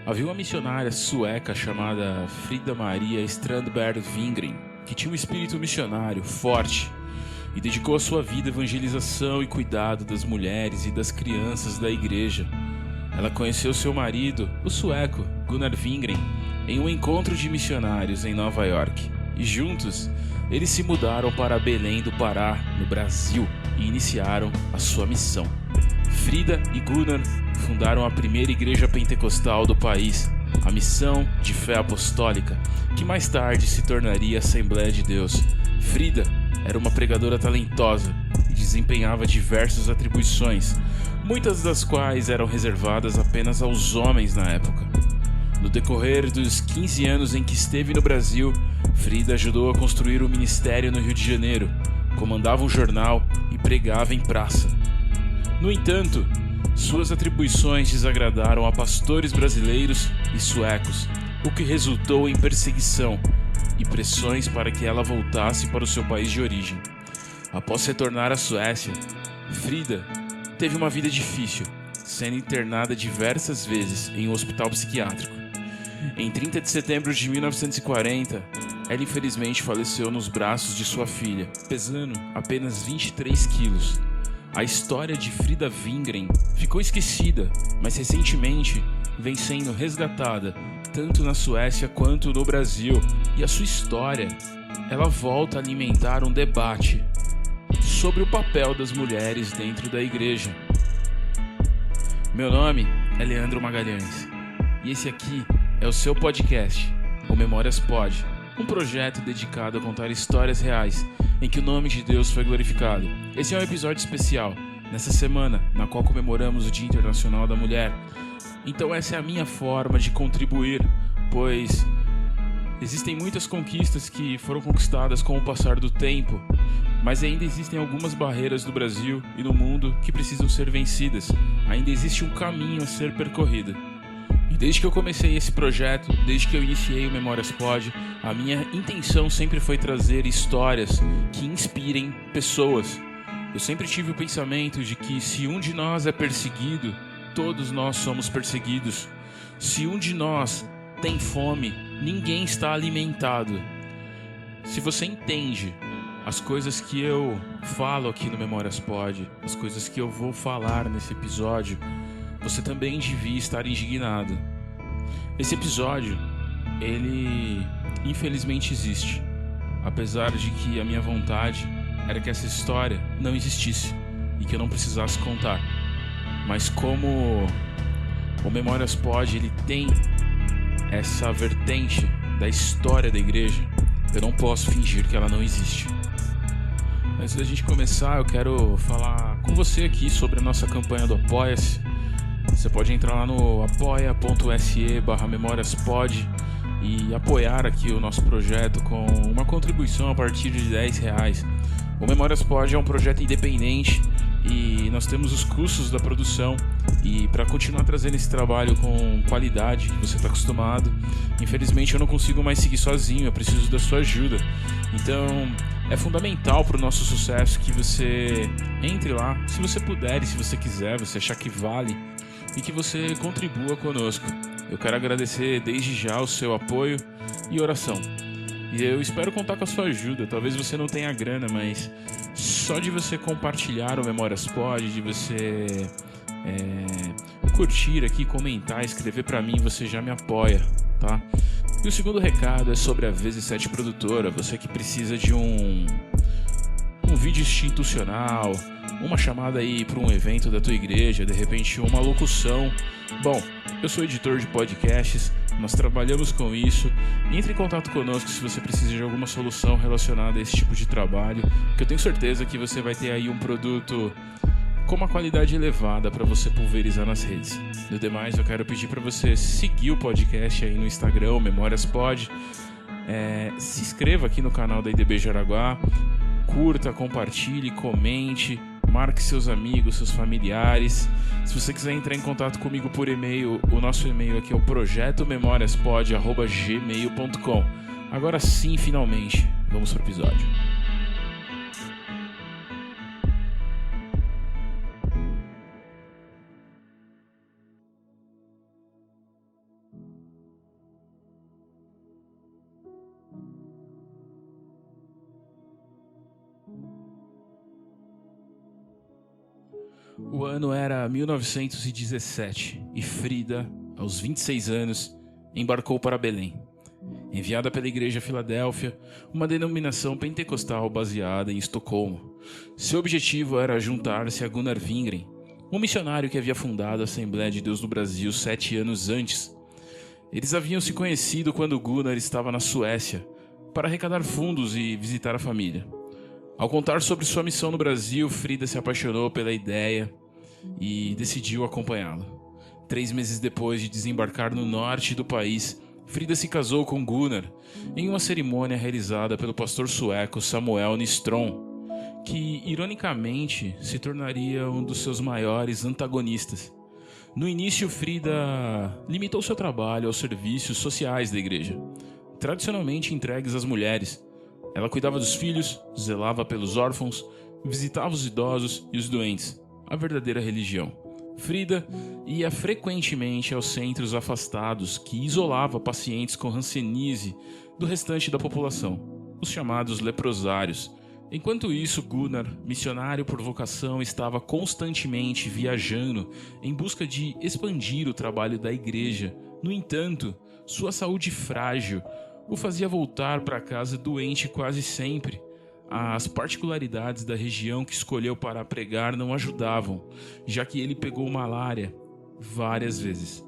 Havia uma missionária sueca chamada Frida Maria Strandberg Wingren, que tinha um espírito missionário forte e dedicou a sua vida à evangelização e cuidado das mulheres e das crianças da igreja. Ela conheceu seu marido, o sueco Gunnar Wingren, em um encontro de missionários em Nova York, e juntos eles se mudaram para Belém do Pará, no Brasil, e iniciaram a sua missão. Frida e Gunnar fundaram a primeira igreja pentecostal do país, a Missão de Fé Apostólica, que mais tarde se tornaria Assembleia de Deus. Frida era uma pregadora talentosa e desempenhava diversas atribuições, muitas das quais eram reservadas apenas aos homens na época. No decorrer dos 15 anos em que esteve no Brasil, Frida ajudou a construir um ministério no Rio de Janeiro, comandava um jornal e pregava em praça. No entanto, suas atribuições desagradaram a pastores brasileiros e suecos, o que resultou em perseguição e pressões para que ela voltasse para o seu país de origem. Após retornar à Suécia, Frida teve uma vida difícil, sendo internada diversas vezes em um hospital psiquiátrico. Em 30 de setembro de 1940, ela infelizmente faleceu nos braços de sua filha, pesando apenas 23 quilos. A história de Frida Wingren ficou esquecida, mas recentemente vem sendo resgatada tanto na Suécia quanto no Brasil, e a sua história ela volta a alimentar um debate sobre o papel das mulheres dentro da igreja. Meu nome é Leandro Magalhães e esse aqui é o seu podcast, o Memórias Pod, um projeto dedicado a contar histórias reais em que o nome de Deus foi glorificado. Esse é um episódio especial, nessa semana, na qual comemoramos o Dia Internacional da Mulher. Então essa é a minha forma de contribuir, pois existem muitas conquistas que foram conquistadas com o passar do tempo, mas ainda existem algumas barreiras no Brasil e no mundo que precisam ser vencidas. Ainda existe um caminho a ser percorrido. E desde que eu comecei esse projeto, desde que eu iniciei o Memórias Pod, a minha intenção sempre foi trazer histórias que inspirem pessoas. Eu sempre tive o pensamento de que se um de nós é perseguido, todos nós somos perseguidos. Se um de nós tem fome, ninguém está alimentado. Se você entende as coisas que eu falo aqui no Memórias Pod, as coisas que eu vou falar nesse episódio, você também devia estar indignado. Esse episódio, ele infelizmente existe, apesar de que a minha vontade era que essa história não existisse e que eu não precisasse contar. Mas como o Memórias Pod ele tem essa vertente da história da igreja, eu não posso fingir que ela não existe. Antes da gente começar, eu quero falar com você aqui sobre a nossa campanha do Apoia-se. Você pode entrar lá no apoia.se/memoriaspod e apoiar aqui o nosso projeto com uma contribuição a partir de R$10. O Memórias Pod é um projeto independente e nós temos os custos da produção, e para continuar trazendo esse trabalho com qualidade que você está acostumado, infelizmente eu não consigo mais seguir sozinho, eu preciso da sua ajuda. Então é fundamental para o nosso sucesso que você entre lá, se você puder e se você quiser, você achar que vale, e que você contribua conosco. Eu quero agradecer desde já o seu apoio e oração. E eu espero contar com a sua ajuda. Talvez você não tenha grana, mas só de você compartilhar o Memórias Pod, de você curtir aqui, comentar, escrever pra mim, você já me apoia, tá? E o segundo recado é sobre a VZ7 Produtora. Você que precisa de um vídeo institucional, uma chamada aí para um evento da tua igreja, de repente uma locução. Bom, eu sou editor de podcasts, nós trabalhamos com isso. Entre em contato conosco se você precisa de alguma solução relacionada a esse tipo de trabalho, que eu tenho certeza que você vai ter aí um produto com uma qualidade elevada para você pulverizar nas redes. No demais, eu quero pedir para você seguir o podcast aí no Instagram, Memórias Pod. Se inscreva aqui no canal da IDB Jaraguá, curta, compartilhe, comente, marque seus amigos, seus familiares. Se você quiser entrar em contato comigo por e-mail, o nosso e-mail aqui é o projetomemoriaspod@gmail.com. Agora sim, finalmente, vamos pro episódio. O ano era 1917 e Frida, aos 26 anos, embarcou para Belém. Enviada pela Igreja Filadélfia, uma denominação pentecostal baseada em Estocolmo. Seu objetivo era juntar-se a Gunnar Wingren, um missionário que havia fundado a Assembleia de Deus no Brasil 7 anos antes. Eles haviam se conhecido quando Gunnar estava na Suécia, para arrecadar fundos e visitar a família. Ao contar sobre sua missão no Brasil, Frida se apaixonou pela ideia e decidiu acompanhá-la. 3 meses depois de desembarcar no norte do país, Frida se casou com Gunnar em uma cerimônia realizada pelo pastor sueco Samuel Nistrom, que, ironicamente, se tornaria um dos seus maiores antagonistas. No início, Frida limitou seu trabalho aos serviços sociais da igreja, tradicionalmente entregues às mulheres. Ela cuidava dos filhos, zelava pelos órfãos, visitava os idosos e os doentes, a verdadeira religião. Frida ia frequentemente aos centros afastados que isolava pacientes com hanseníase do restante da população, os chamados leprosários. Enquanto isso, Gunnar, missionário por vocação, estava constantemente viajando em busca de expandir o trabalho da igreja. No entanto, sua saúde frágil o fazia voltar para casa doente quase sempre. As particularidades da região que escolheu para pregar não ajudavam, já que ele pegou malária várias vezes.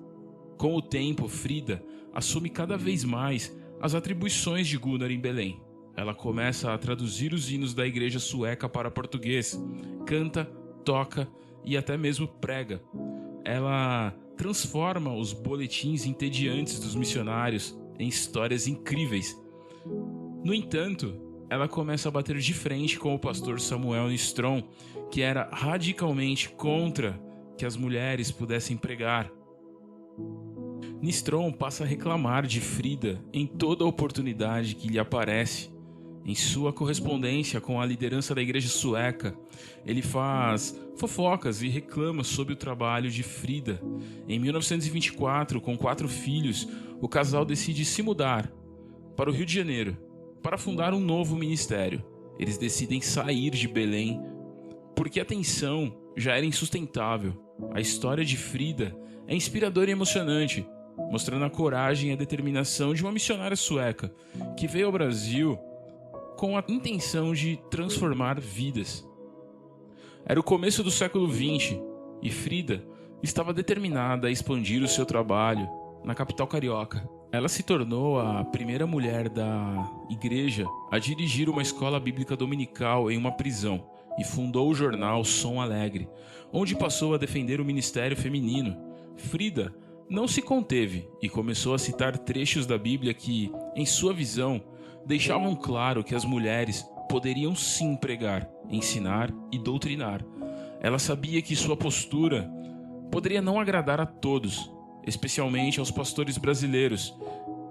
Com o tempo, Frida assume cada vez mais as atribuições de Gunnar em Belém. Ela começa a traduzir os hinos da igreja sueca para português, canta, toca e até mesmo prega. Ela transforma os boletins entediantes dos missionários em histórias incríveis. No entanto, ela começa a bater de frente com o pastor Samuel Nistrom, que era radicalmente contra que as mulheres pudessem pregar. Nistrom passa a reclamar de Frida em toda oportunidade que lhe aparece. Em sua correspondência com a liderança da igreja sueca, ele faz fofocas e reclama sobre o trabalho de Frida. Em 1924, com 4 filhos, o casal decide se mudar para o Rio de Janeiro para fundar um novo ministério. Eles decidem sair de Belém porque a tensão já era insustentável. A história de Frida é inspiradora e emocionante, mostrando a coragem e a determinação de uma missionária sueca que veio ao Brasil com a intenção de transformar vidas. Era o começo do século XX e Frida estava determinada a expandir o seu trabalho na capital carioca. Ela se tornou a primeira mulher da igreja a dirigir uma escola bíblica dominical em uma prisão e fundou o jornal Som Alegre, onde passou a defender o ministério feminino. Frida não se conteve e começou a citar trechos da Bíblia que, em sua visão, deixavam claro que as mulheres poderiam sim pregar, ensinar e doutrinar. Ela sabia que sua postura poderia não agradar a todos, especialmente aos pastores brasileiros,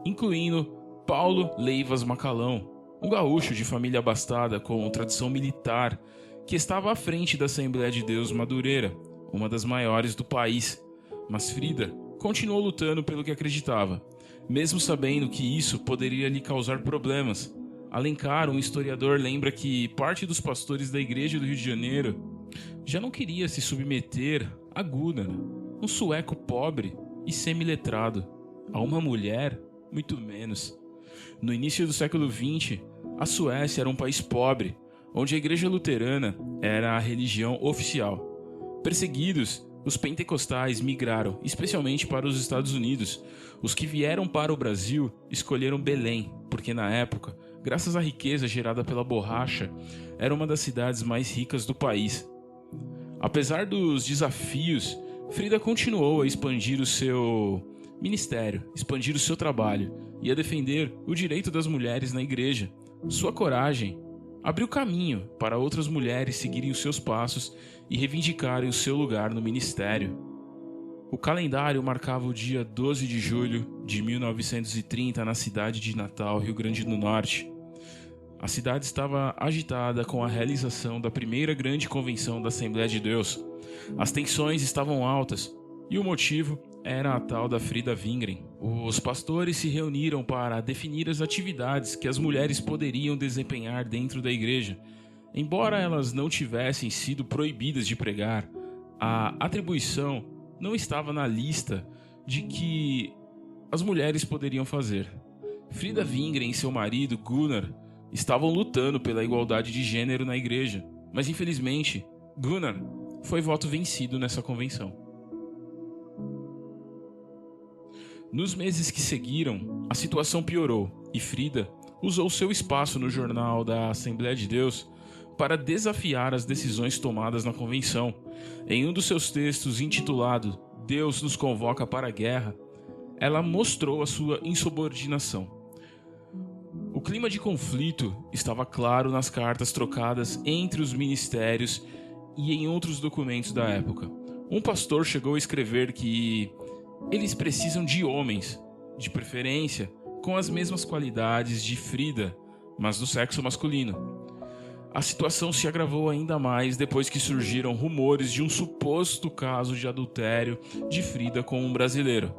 incluindo Paulo Leivas Macalão, um gaúcho de família abastada com tradição militar que estava à frente da Assembleia de Deus Madureira, uma das maiores do país. Mas Frida continuou lutando pelo que acreditava, mesmo sabendo que isso poderia lhe causar problemas. Alencar, um historiador, lembra que parte dos pastores da igreja do Rio de Janeiro já não queria se submeter a Gunnar, um sueco pobre e semi-letrado. A uma mulher, muito menos. No início do século XX, a Suécia era um país pobre, onde a igreja luterana era a religião oficial. Perseguidos, os pentecostais migraram, especialmente para os Estados Unidos. Os que vieram para o Brasil escolheram Belém, porque na época, graças à riqueza gerada pela borracha, era uma das cidades mais ricas do país. Apesar dos desafios, Frida continuou a expandir o seu ministério, expandir o seu trabalho e a defender o direito das mulheres na igreja. Sua coragem abriu caminho para outras mulheres seguirem os seus passos e reivindicarem o seu lugar no ministério. O calendário marcava o dia 12 de julho de 1930 na cidade de Natal, Rio Grande do Norte. A cidade estava agitada com a realização da primeira grande convenção da Assembleia de Deus. As tensões estavam altas e o motivo era a tal da Frida Wingren. Os pastores se reuniram para definir as atividades que as mulheres poderiam desempenhar dentro da igreja. Embora elas não tivessem sido proibidas de pregar, A atribuição não estava na lista de que as mulheres poderiam fazer. Frida Wingren e seu marido, Gunnar, estavam lutando pela igualdade de gênero na igreja, mas infelizmente, Gunnar foi voto vencido nessa convenção. Nos meses que seguiram, a situação piorou e Frida usou seu espaço no jornal da Assembleia de Deus para desafiar as decisões tomadas na convenção. Em um dos seus textos, intitulado Deus nos convoca para a guerra, ela mostrou a sua insubordinação. O clima de conflito estava claro nas cartas trocadas entre os ministérios e em outros documentos da época. Um pastor chegou a escrever que eles precisam de homens, de preferência com as mesmas qualidades de Frida, mas do sexo masculino. A situação se agravou ainda mais depois que surgiram rumores de um suposto caso de adultério de Frida com um brasileiro.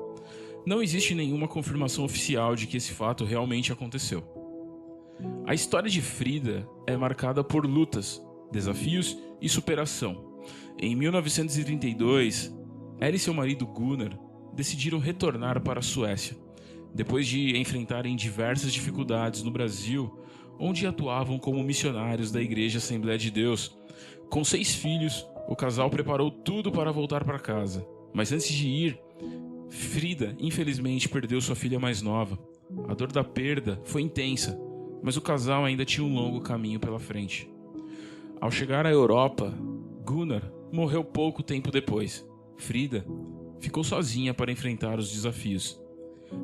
Não existe nenhuma confirmação oficial de que esse fato realmente aconteceu. A história de Frida é marcada por lutas, desafios e superação. Em 1932, ela e seu marido Gunnar decidiram retornar para a Suécia, depois de enfrentarem diversas dificuldades no Brasil, onde atuavam como missionários da Igreja Assembleia de Deus. Com 6 filhos, o casal preparou tudo para voltar para casa. Mas antes de ir, Frida infelizmente perdeu sua filha mais nova. A dor da perda foi intensa, mas o casal ainda tinha um longo caminho pela frente. Ao chegar à Europa, Gunnar morreu pouco tempo depois. Frida ficou sozinha para enfrentar os desafios.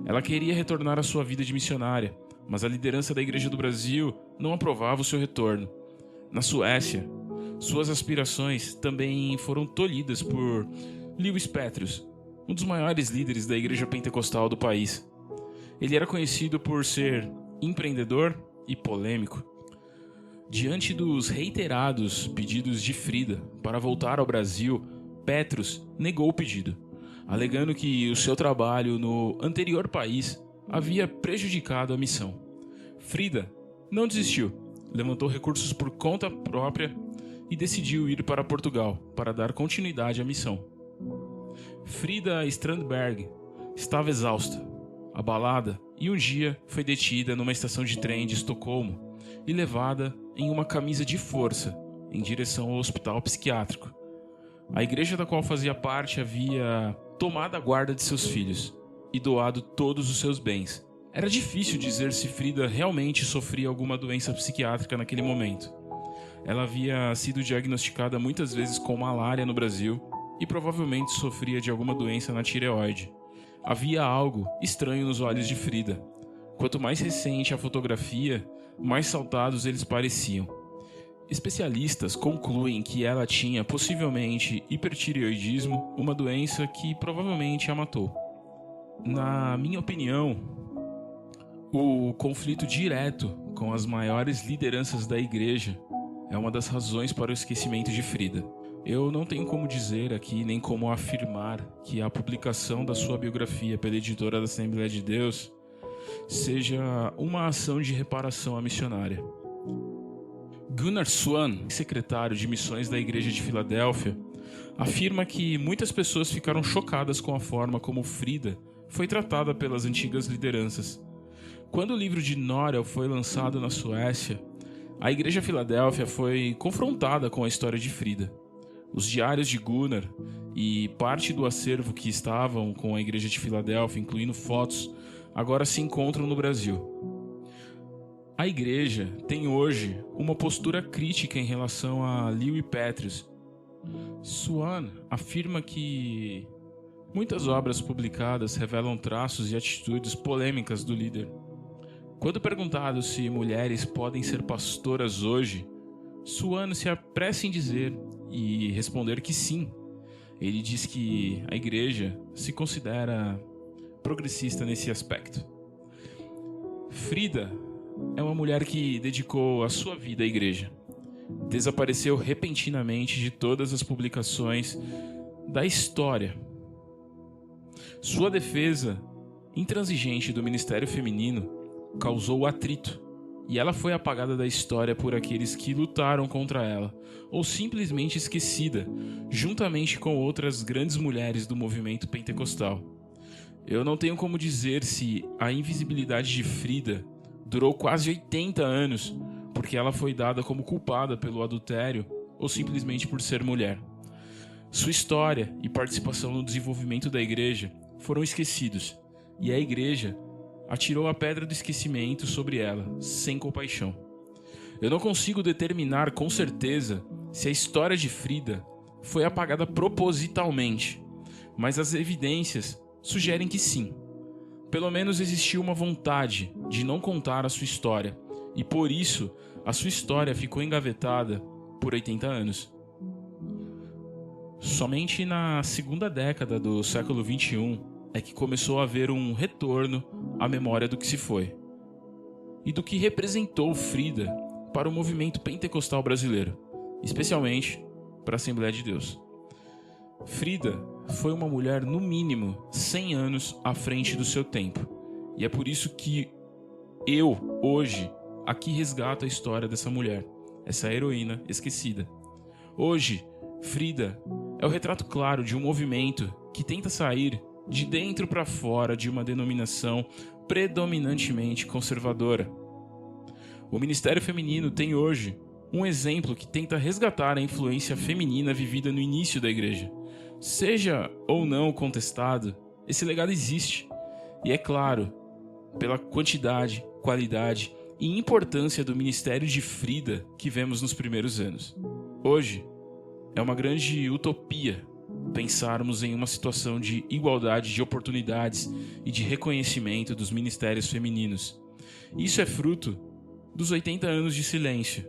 Ela queria retornar à sua vida de missionária, mas a liderança da Igreja do Brasil não aprovava o seu retorno. Na Suécia, suas aspirações também foram tolhidas por Lewis Petrus, um dos maiores líderes da Igreja Pentecostal do país. Ele era conhecido por ser empreendedor e polêmico. Diante dos reiterados pedidos de Frida para voltar ao Brasil, Petrus negou o pedido, alegando que o seu trabalho no anterior país havia prejudicado a missão. Frida não desistiu, levantou recursos por conta própria e decidiu ir para Portugal para dar continuidade à missão. Frida Strandberg estava exausta, abalada e um dia foi detida numa estação de trem de Estocolmo e levada em uma camisa de força em direção ao hospital psiquiátrico. A igreja da qual fazia parte havia tomado a guarda de seus filhos e doado todos os seus bens. Era difícil dizer se Frida realmente sofria alguma doença psiquiátrica naquele momento. Ela havia sido diagnosticada muitas vezes com malária no Brasil e provavelmente sofria de alguma doença na tireoide. Havia algo estranho nos olhos de Frida. Quanto mais recente a fotografia, mais saltados eles pareciam. Especialistas concluem que ela tinha possivelmente hipertireoidismo, uma doença que provavelmente a matou. Na minha opinião, o conflito direto com as maiores lideranças da igreja é uma das razões para o esquecimento de Frida. Eu não tenho como dizer aqui, nem como afirmar que a publicação da sua biografia pela editora da Assembleia de Deus seja uma ação de reparação à missionária. Gunnar Swan, secretário de missões da Igreja de Filadélfia, afirma que muitas pessoas ficaram chocadas com a forma como Frida foi tratada pelas antigas lideranças. Quando o livro de Norel foi lançado na Suécia, a Igreja Filadélfia foi confrontada com a história de Frida. Os diários de Gunnar e parte do acervo que estavam com a Igreja de Filadélfia, incluindo fotos, agora se encontram no Brasil. A igreja tem hoje uma postura crítica em relação a Lewis Petrus. Swan afirma que muitas obras publicadas revelam traços e atitudes polêmicas do líder. Quando perguntado se mulheres podem ser pastoras hoje, Swan se apressa em dizer e responder que sim. Ele diz que a igreja se considera progressista nesse aspecto. Frida é uma mulher que dedicou a sua vida à igreja. Desapareceu repentinamente de todas as publicações da história. Sua defesa intransigente do ministério feminino causou atrito e ela foi apagada da história por aqueles que lutaram contra ela, ou simplesmente esquecida, juntamente com outras grandes mulheres do movimento pentecostal. Eu não tenho como dizer se a invisibilidade de Frida durou quase 80 anos porque ela foi dada como culpada pelo adultério ou simplesmente por ser mulher. Sua história e participação no desenvolvimento da igreja foram esquecidos, e a igreja atirou a pedra do esquecimento sobre ela, sem compaixão. Eu não consigo determinar com certeza se a história de Frida foi apagada propositalmente, mas as evidências sugerem que sim. Pelo menos existiu uma vontade de não contar a sua história, e por isso a sua história ficou engavetada por 80 anos. Somente na segunda década do século XXI é que começou a haver um retorno à memória do que se foi e do que representou Frida para o movimento pentecostal brasileiro, especialmente para a Assembleia de Deus. Frida foi uma mulher no mínimo 100 anos à frente do seu tempo, e é por isso que eu, hoje, aqui resgato a história dessa mulher, essa heroína esquecida. Hoje, Frida é o retrato claro de um movimento que tenta sair de dentro para fora de uma denominação predominantemente conservadora. O Ministério Feminino tem hoje um exemplo que tenta resgatar a influência feminina vivida no início da igreja. Seja ou não contestado, esse legado existe. E é claro, pela quantidade, qualidade e importância do ministério de Frida que vemos nos primeiros anos. Hoje, é uma grande utopia pensarmos em uma situação de igualdade de oportunidades e de reconhecimento dos ministérios femininos. Isso é fruto dos 80 anos de silêncio.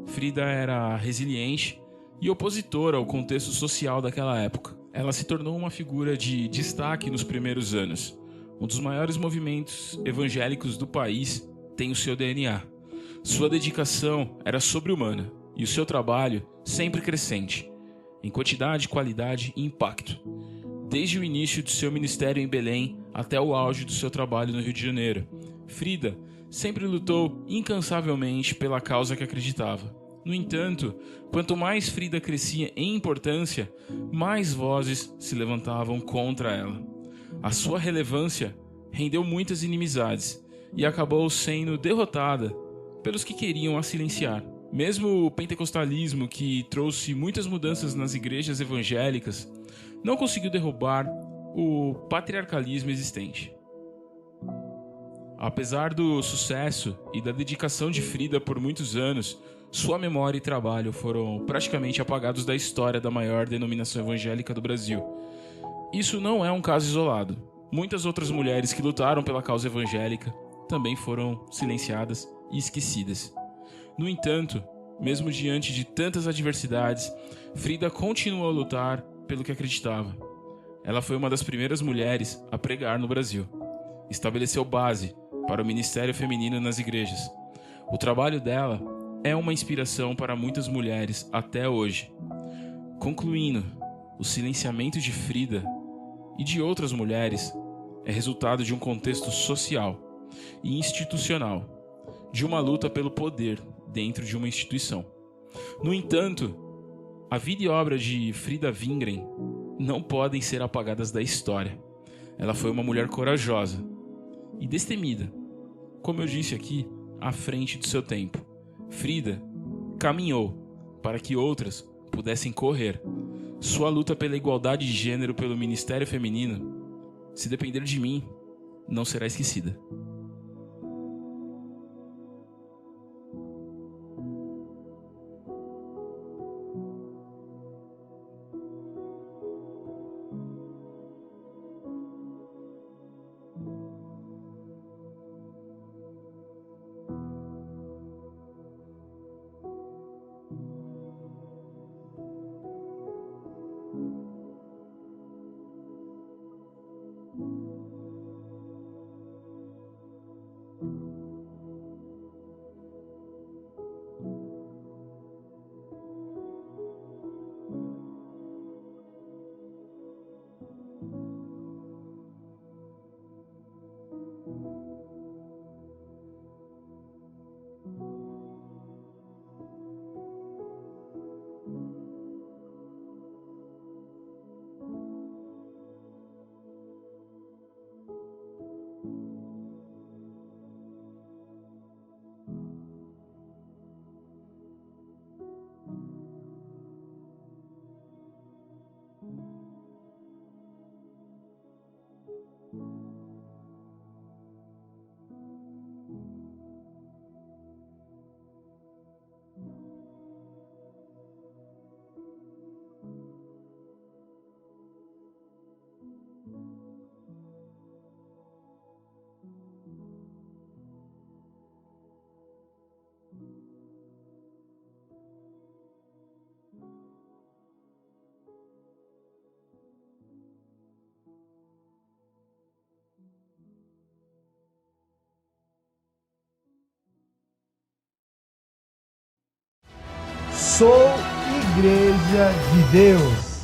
Frida era resiliente e opositora ao contexto social daquela época. Ela se tornou uma figura de destaque nos primeiros anos. Um dos maiores movimentos evangélicos do país tem o seu DNA. Sua dedicação era sobre-humana e o seu trabalho sempre crescente, em quantidade, qualidade e impacto. Desde o início de seu ministério em Belém até o auge do seu trabalho no Rio de Janeiro, Frida sempre lutou incansavelmente pela causa que acreditava. No entanto, quanto mais Frida crescia em importância, mais vozes se levantavam contra ela. A sua relevância rendeu muitas inimizades e acabou sendo derrotada pelos que queriam a silenciar. Mesmo o pentecostalismo, que trouxe muitas mudanças nas igrejas evangélicas, não conseguiu derrubar o patriarcalismo existente. Apesar do sucesso e da dedicação de Frida por muitos anos, sua memória e trabalho foram praticamente apagados da história da maior denominação evangélica do Brasil. Isso não é um caso isolado. Muitas outras mulheres que lutaram pela causa evangélica também foram silenciadas e esquecidas. No entanto, mesmo diante de tantas adversidades, Frida continuou a lutar pelo que acreditava. Ela foi uma das primeiras mulheres a pregar no Brasil. Estabeleceu base para o ministério feminino nas igrejas. O trabalho dela é uma inspiração para muitas mulheres até hoje. Concluindo, o silenciamento de Frida e de outras mulheres é resultado de um contexto social e institucional, de uma luta pelo poder dentro de uma instituição. No entanto, a vida e obra de Frida Wingren não podem ser apagadas da história. Ela foi uma mulher corajosa e destemida, como eu disse aqui, à frente do seu tempo. Frida caminhou para que outras pudessem correr. Sua luta pela igualdade de gênero pelo ministério feminino, se depender de mim, não será esquecida. Sou Igreja de Deus.